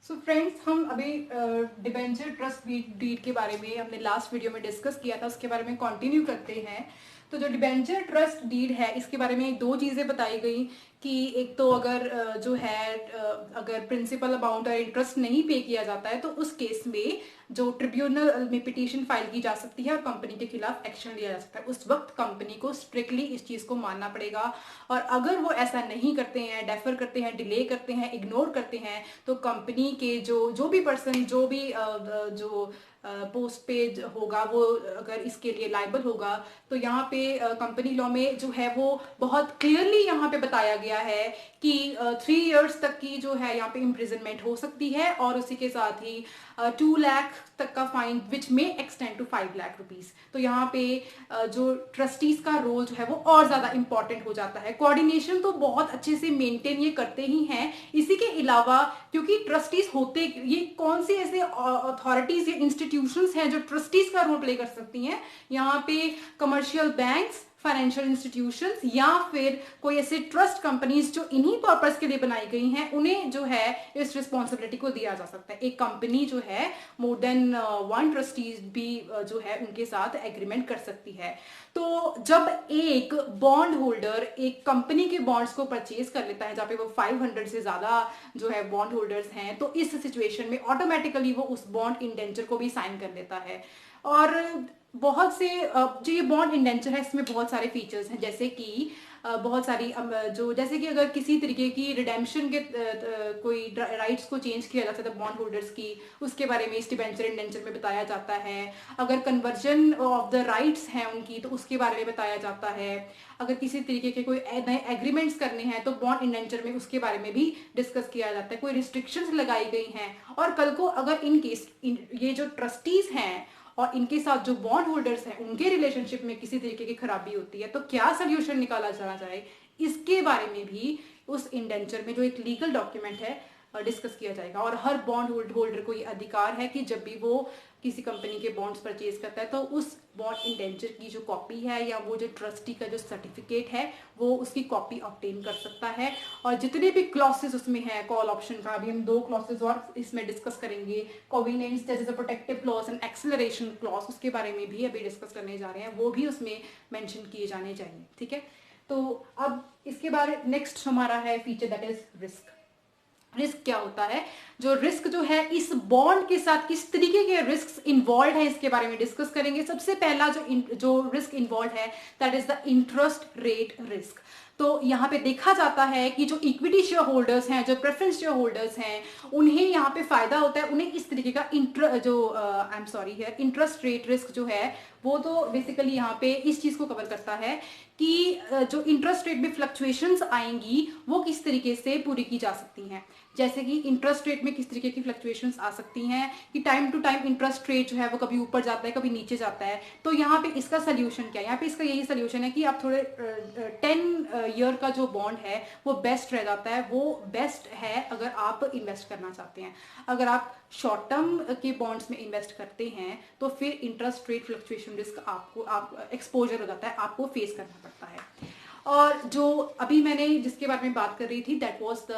So friends, हम अभी debenture trust deed के बारे में हमने लास्ट वीडियो में डिस्कस किया था, उसके बारे में कंटिन्यू करते हैं। तो जो डिबेंचर ट्रस्ट डीड है, इसके बारे में दो चीज़ें बताई गई कि एक तो अगर जो है अगर प्रिंसिपल अमाउंट और इंटरेस्ट नहीं पे किया जाता है तो उस केस में जो ट्रिब्यूनल में पिटीशन फाइल की जा सकती है और कंपनी के खिलाफ एक्शन लिया जा सकता है। उस वक्त कंपनी को स्ट्रिक्टली इस चीज़ को मानना पड़ेगा, और अगर वो ऐसा नहीं करते हैं, डेफर करते हैं, डिले करते हैं, इग्नोर करते हैं, तो कंपनी के जो भी पर्सन जो भी जो पोस्ट पे होगा वो अगर इसके लिए लाइबल होगा। तो यहाँ पे कंपनी लॉ में जो है वो बहुत क्लियरली यहाँ पे बताया गया है कि 3 इयर्स तक की जो है यहाँ पे इम्प्रिजनमेंट हो सकती है, और उसी के साथ ही 2 लाख तक का फाइन विच में एक्सटेंड टू 5 लाख रुपीज। तो यहाँ पे जो ट्रस्टीज का रोल जो है वो और ज्यादा इंपॉर्टेंट हो जाता है। कोऑर्डिनेशन तो बहुत अच्छे से मेंटेन ये करते ही हैं, इसी के अलावा क्योंकि ट्रस्टीज होते, ये कौन सी ऐसे अथॉरिटीज या इंस्टीट्यूशंस हैं जो ट्रस्टीज का रोल प्ले कर सकती हैं? यहाँ पे कमर्शियल बैंक्स, फाइनेंशियल इंस्टीट्यूशंस, या फिर कोई ऐसे ट्रस्ट कंपनीज जो इन्हीं पर्पस के लिए बनाई गई हैं, उन्हें जो है इस रिस्पॉन्सिबिलिटी को दिया जा सकता है। एक कंपनी जो है मोर देन 1 ट्रस्टीज भी जो है उनके साथ एग्रीमेंट कर सकती है। तो जब एक बॉन्ड होल्डर एक कंपनी के बॉन्ड्स को परचेज कर लेता है जहाँ पे वो 500 से ज्यादा जो है बॉन्ड होल्डर्स हैं, तो इस सिचुएशन में ऑटोमेटिकली वो उस बॉन्ड इंडेंचर को भी साइन कर लेता है। और बहुत से जो ये बॉन्ड इंडेंचर है इसमें बहुत सारे फीचर्स हैं, जैसे कि बहुत सारी जो जैसे कि अगर किसी तरीके की रिडेम्पशन के कोई राइट्स को चेंज किया जाता है बॉन्ड होल्डर्स की, उसके बारे में इस डिबेंचर इंडेंचर में बताया जाता है। अगर कन्वर्जन ऑफ द राइट्स हैं उनकी, तो उसके बारे में बताया जाता है। अगर किसी तरीके के कोई नए एग्रीमेंट्स करने हैं तो बॉन्ड इंडेंचर में उसके बारे में भी डिस्कस किया जाता है। कोई रिस्ट्रिक्शंस लगाई गई हैं, और कल को अगर इन केस ये जो ट्रस्टीज हैं और इनके साथ जो बॉन्ड होल्डर्स हैं उनके रिलेशनशिप में किसी तरीके की खराबी होती है तो क्या सोल्यूशन निकाला जाना चाहिए, इसके बारे में भी उस इंडेंचर में जो एक लीगल डॉक्यूमेंट है डिस्कस किया जाएगा। और हर बॉन्ड होल्डर को ये अधिकार है कि जब भी वो किसी कंपनी के बॉन्ड्स परचेज करता है तो उस बॉन्ड इंडेंचर की जो कॉपी है या वो जो ट्रस्टी का जो सर्टिफिकेट है वो उसकी कॉपी ऑब्टेन कर सकता है। और जितने भी क्लॉसेस उसमें है कॉल ऑप्शन का, अभी हम 2 क्लॉसेस और इसमें डिस्कस करेंगे, कोविनेंस जैसे protective clause and acceleration clause, उसके बारे में भी अभी डिस्कस करने जा रहे हैं, वो भी उसमें मेंशन किए जाने चाहिए। ठीक है, तो अब इसके बारे नेक्स्ट हमारा है feature that is risk. Risk क्या होता है? जो रिस्क जो है इस बॉन्ड के साथ किस तरीके के रिस्क इन्वॉल्व है इसके बारे में डिस्कस करेंगे। सबसे पहला जो रिस्क इन्वॉल्व है that is the interest rate risk. तो यहाँ पे देखा जाता है कि जो इक्विटी शेयर होल्डर्स हैं, जो प्रेफरेंस शेयर होल्डर्स हैं, उन्हें यहाँ पे फायदा होता है। उन्हें इस तरीके का इंटरेस्ट रेट रिस्क जो है वो तो बेसिकली यहाँ पे इस चीज को कवर करता है कि जो इंटरेस्ट रेट में फ्लक्चुएशंस आएंगी वो किस तरीके से पूरी की जा सकती हैं। जैसे कि इंटरेस्ट रेट में किस तरीके की फ्लक्चुएशंस आ सकती हैं कि time to time interest rate जो है वो कभी ऊपर जाता है कभी नीचे जाता है। तो यहाँ पे इसका सोल्यूशन क्या है? यहाँ पे इसका यही सोल्यूशन है कि आप थोड़े 10 ईयर का जो बॉन्ड है वो बेस्ट रह जाता है, वो बेस्ट है अगर आप इन्वेस्ट करना चाहते हैं। अगर आप शॉर्ट टर्म के बॉन्ड्स में इन्वेस्ट करते हैं तो फिर इंटरेस्ट रेट फ्लक्चुएशन रिस्क आप एक्सपोजर हो जाता है, आपको फेस करना पड़ता है। और जो अभी मैंने जिसके बारे में बात कर रही थी that was the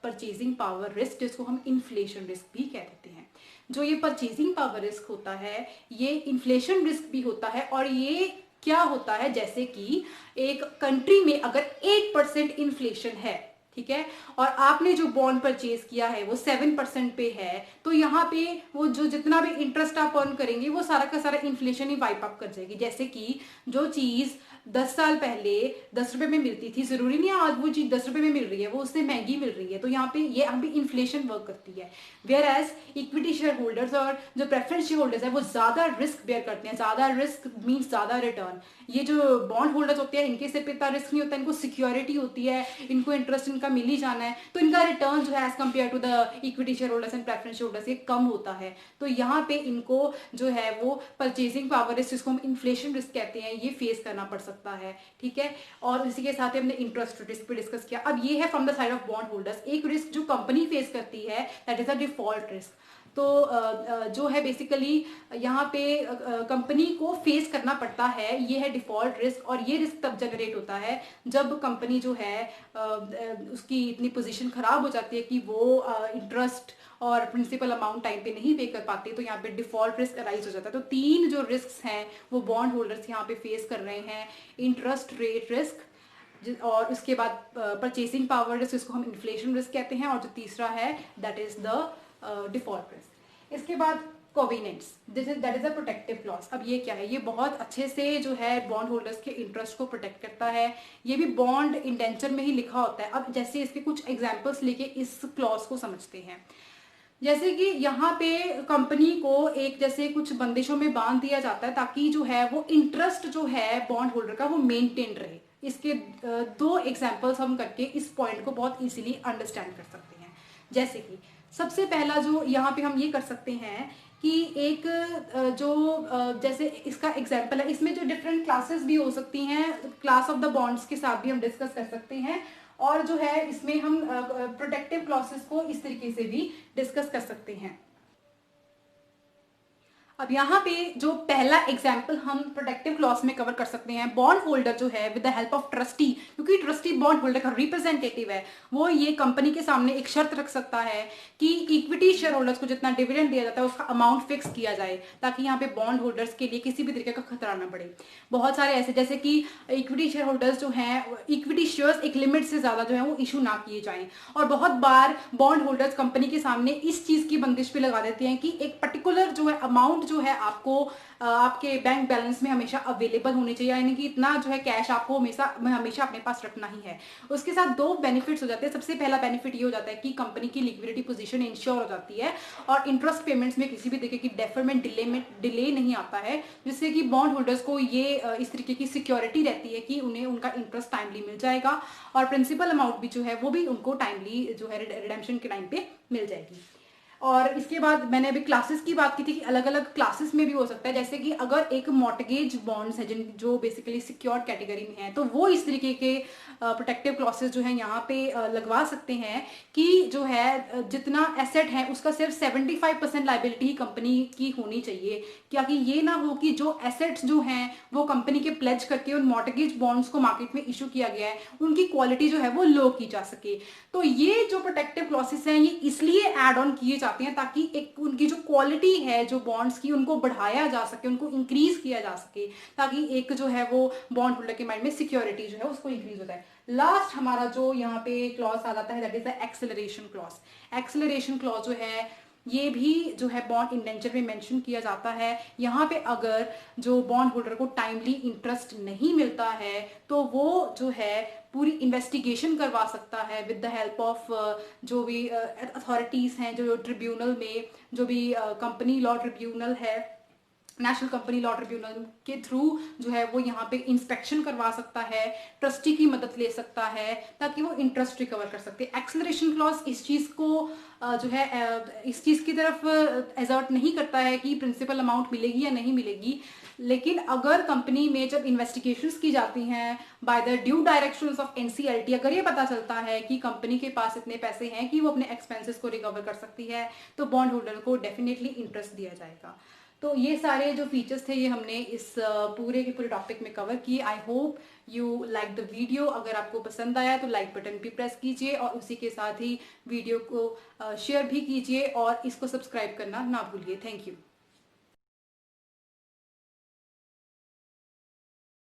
purchasing power risk, जिसको हम इन्फ्लेशन रिस्क भी कह देते हैं। जो ये परचेजिंग पावर रिस्क होता है ये इन्फ्लेशन रिस्क भी होता है। और ये क्या होता है? जैसे कि एक कंट्री में अगर 8% इन्फ्लेशन है, ठीक है, और आपने जो बॉन्ड परचेज किया है वो 7% पे है, तो यहाँ पे वो जो जितना भी इंटरेस्ट आप अर्न करेंगे वो सारा का सारा इन्फ्लेशन ही वाइप अप कर जाएगी। जैसे कि जो चीज 10 साल पहले 10 रुपए में मिलती थी, जरूरी नहीं आज वो चीज 10 रुपए में मिल रही है, वो उससे महंगी मिल रही है। तो यहाँ पे ये अभी इन्फ्लेशन वर्क करती है। Whereas equity share holders और जो प्रेफरेंस शेयर होल्डर्स है वो ज्यादा रिस्क बेयर करते हैं। ज्यादा रिस्क मीन्स ज्यादा रिटर्न। ये जो बॉन्ड होल्डर्स होते हैं इनके सिर पे इतना रिस्क नहीं होता, इनको सिक्योरिटी होती है, इनको इंटरेस्ट इनका मिल ही जाना है, तो इनका रिटर्न जो है as compared to the equity share holders and preference share holders ये कम होता है। तो यहाँ पे इनको जो है वो परचेजिंग पावर रिस्क, जिसको हम इन्फ्लेशन रिस्क कहते हैं, ये फेस करना पड़ सकता है। ठीक है, और इसी के साथ ही हमने इंटरेस्ट रिस्क पे डिस्कस किया। अब ये है from the side of bond holders. एक रिस्क जो कंपनी फेस करती है that is a default risk. तो जो है बेसिकली यहाँ पे कंपनी को फेस करना पड़ता है, ये है डिफॉल्ट रिस्क। और ये रिस्क तब जनरेट होता है जब कंपनी जो है उसकी इतनी पोजीशन खराब हो जाती है कि वो इंटरेस्ट और प्रिंसिपल अमाउंट टाइम पे नहीं पे कर पाते, तो यहाँ पे डिफॉल्ट रिस्क अराइज हो जाता है। तो 3 जो रिस्क हैं वो बॉन्ड होल्डर्स यहाँ पे फेस कर रहे हैं। इंटरेस्ट रेट रिस्क, और उसके बाद परचेसिंग पावर रिस्क, इसको हम इन्फ्लेशन रिस्क कहते हैं, और जो तीसरा है that is the default risk. इसके बाद covenants, that is a protective clause. अब ये क्या है? ये बहुत अच्छे से जो है बॉन्ड होल्डर्स के इंटरेस्ट को प्रोटेक्ट करता है। ये भी बॉन्ड इंडेंचर में ही लिखा होता है। अब जैसे इसके कुछ एग्जांपल्स लेके इस क्लॉज को समझते हैं। जैसे कि यहाँ पे कंपनी को एक जैसे कुछ बंदिशों में बांध दिया जाता है ताकि जो है वो इंटरेस्ट जो है बॉन्ड होल्डर का वो मेंटेन रहे। इसके 2 एग्जांपल्स हम करके इस पॉइंट को बहुत इजीली अंडरस्टैंड कर सकते हैं। जैसे कि सबसे पहला जो यहाँ पे हम ये कर सकते हैं कि एक जो जैसे इसका एग्जांपल है, इसमें जो डिफरेंट क्लासेस भी हो सकती हैं, क्लास ऑफ द बॉन्ड्स के साथ भी हम डिस्कस कर सकते हैं। और जो है इसमें हम प्रोटेक्टिव क्लॉसेस को इस तरीके से भी डिस्कस कर सकते हैं। अब यहाँ पे जो पहला एग्जाम्पल हम प्रोटेक्टिव क्लॉज में कवर कर सकते हैं, बॉन्ड होल्डर जो है with the help of trustee, क्योंकि ट्रस्टी बॉन्ड होल्डर का रिप्रेजेंटेटिव है, वो ये कंपनी के सामने एक शर्त रख सकता है कि इक्विटी शेयर होल्डर्स को जितना डिविडेंड दिया जाता है उसका अमाउंट फिक्स किया जाए, ताकि यहाँ पे बॉन्ड होल्डर्स के लिए किसी भी तरीके का खतरा ना पड़े। बहुत सारे ऐसे जैसे कि इक्विटी शेयर होल्डर्स जो हैं, इक्विटी शेयर्स एक लिमिट से ज्यादा जो है वो इशू ना किए जाएं। और बहुत बार बॉन्ड होल्डर्स कंपनी के सामने इस चीज की बंदिश भी लगा देते हैं कि एक पर्टिकुलर जो है अमाउंट जो है आपको आपके बैंक बैलेंस में हमेशा अवेलेबल होनी चाहिए, यानी कि इतना जो है कैश आपको हमेशा अपने पास रखना ही है। उसके साथ 2 बेनिफिट्स हो जाते हैं। सबसे पहला बेनिफिट ये हो जाता है कि कंपनी की लिक्विडिटी पोजीशन इंश्योर हो जाती है और इंटरेस्ट पेमेंट्स में किसी भी तरीके की डेफरमेंट डिले नहीं आता है, जिससे कि बॉन्ड होल्डर्स को ये इस तरीके की सिक्योरिटी रहती है कि उन्हें उनका इंटरेस्ट टाइमली मिल जाएगा और प्रिंसिपल अमाउंट भी जो है वो भी उनको टाइमली जो है रिडेम्पशन के टाइम पे मिल जाएगी। और इसके बाद मैंने अभी क्लासेस की बात की थी कि अलग अलग क्लासेस में भी हो सकता है। जैसे कि अगर एक मॉर्टगेज बॉन्ड्स है जो बेसिकली सिक्योर्ड कैटेगरी में है, तो वो इस तरीके के प्रोटेक्टिव क्लॉसेस जो है यहाँ पे लगवा सकते हैं कि जो है जितना एसेट है उसका सिर्फ 75% लाइबिलिटी ही कंपनी की होनी चाहिए, क्योंकि ये ना हो कि जो एसेट्स जो हैं वो कंपनी के प्लेज करके उन मॉर्टगेज बॉन्ड्स को मार्केट में इशू किया गया है उनकी क्वालिटी जो है वो लो की जा सके। तो ये जो प्रोटेक्टिव क्लॉसेस हैं ये इसलिए एड ऑन किए जाते हैं ताकि एक उनकी जो क्वालिटी है जो बॉन्ड्स की उनको बढ़ाया जा सके, उनको इंक्रीज किया जा सके, ताकि एक जो है वो बॉन्ड होल्डर के माइंड में सिक्योरिटी जो है उसको इंक्रीज होता है। लास्ट हमारा जो यहाँ पे क्लॉज आ जाता है that is the acceleration clause. Acceleration clause जो है ये भी जो है बॉन्ड इंडेंचर में मेंशन किया जाता है। यहाँ पे अगर जो बॉन्ड होल्डर को टाइमली इंटरेस्ट नहीं मिलता है तो वो जो है पूरी इन्वेस्टिगेशन करवा सकता है विद द हेल्प ऑफ जो भी अथॉरिटीज हैं, जो ट्रिब्यूनल में जो भी कंपनी लॉ ट्रिब्यूनल है, नेशनल कंपनी लॉ ट्रिब्यूनल के थ्रू जो है वो यहाँ पे इंस्पेक्शन करवा सकता है, ट्रस्टी की मदद ले सकता है ताकि वो इंटरेस्ट रिकवर कर सकते हैं। एक्सेलरेशन क्लॉज इस चीज को जो है इस चीज की तरफ एजर्ट नहीं करता है कि प्रिंसिपल अमाउंट मिलेगी या नहीं मिलेगी, लेकिन अगर कंपनी में जब इन्वेस्टिगेशंस की जाती हैं by the due directions of NCLT, अगर ये पता चलता है कि कंपनी के पास इतने पैसे हैं कि वो अपने एक्सपेंसेस को रिकवर कर सकती है, तो बॉन्ड होल्डर को डेफिनेटली इंटरेस्ट दिया जाएगा। तो ये सारे जो फीचर्स थे ये हमने इस पूरे के पूरे टॉपिक में कवर किए। I hope you like the video. अगर आपको पसंद आया तो लाइक बटन भी प्रेस कीजिए और उसी के साथ ही वीडियो को शेयर भी कीजिए और इसको सब्सक्राइब करना ना भूलिए। Thank you.